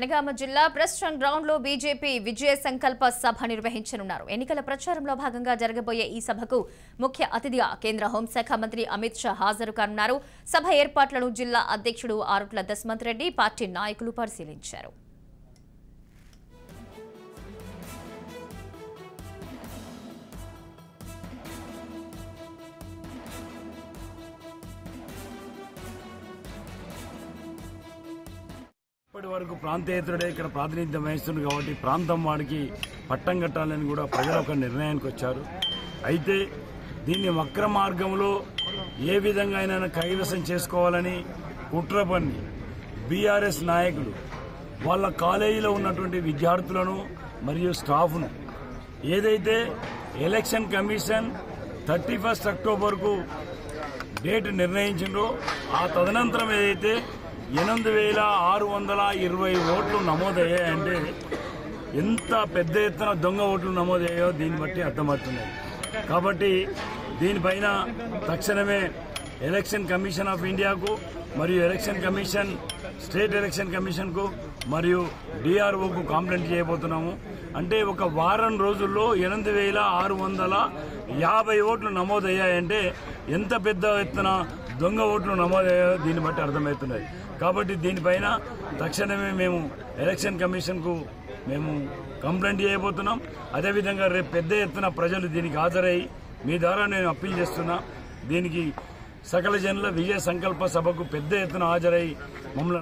జనగామ జిల్లా press ground లో BJP విజయ సంకల్ప సభ నిర్వహించనున్నారు. ఎన్నికల ప్రచారంలో భాగంగా జరగబోయే ఈ సభకు ముఖ్య అతిథిగా కేంద్ర హోంశాఖ మంత్రి అమిత్ షా హాజరు కానున్నారు. సభ ఏర్పాట్లను జిల్లా అధ్యక్షుడు ఆరుట్ల దశమంత్ రెడ్డి పార్టీ నాయకులు పరిశీలించారు. ఇప్పటి వరకు ప్రాంతేతరుడే ఇక్కడ ప్రాతినిధ్యం వహిస్తుంది కాబట్టి ప్రాంతం వాడికి పట్టం కట్టాలని కూడా ప్రజలు ఒక నిర్ణయానికి వచ్చారు. అయితే దీన్ని వక్ర మార్గంలో ఏ విధంగా అయినా కైవసం చేసుకోవాలని కుట్ర పన్ని బీఆర్ఎస్ నాయకులు వాళ్ళ కాలేజీలో ఉన్నటువంటి విద్యార్థులను మరియు స్టాఫ్ను ఏదైతే ఎలక్షన్ కమిషన్ 31 అక్టోబర్కు డేట్ నిర్ణయించిందో ఆ తదనంతరం ఏదైతే 8,620 ఓట్లు నమోదయ్యాయంటే ఎంత పెద్ద ఎత్తున దొంగ ఓట్లు నమోదయ్యాయో దీన్ని బట్టి అర్థమవుతుంది. కాబట్టి దీనిపైన తక్షణమే ఎలక్షన్ కమిషన్ ఆఫ్ ఇండియాకు మరియు ఎలక్షన్ కమిషన్ స్టేట్ ఎలక్షన్ కమిషన్కు మరియు డిఆర్ఓకు కంప్లైంట్ చేయబోతున్నాము. అంటే ఒక వారం రోజుల్లో 8,650 ఓట్లు నమోదయ్యాయంటే ఎంత పెద్ద ఎత్తున దొంగ ఓట్లు నమోదయ్యాయో దీన్ని బట్టి అర్థమవుతున్నది. కాబట్టి దీనిపైన తక్షణమే మేము ఎలక్షన్ కమిషన్కు మేము కంప్లైంట్ చేయబోతున్నాం. అదేవిధంగా రేపు పెద్ద ఎత్తున ప్రజలు దీనికి హాజరై మీ ద్వారా నేను అప్పీల్ చేస్తున్నా, దీనికి సకల జనుల విజయ సంకల్ప సభకు పెద్ద ఎత్తున హాజరై మమ్మల్ని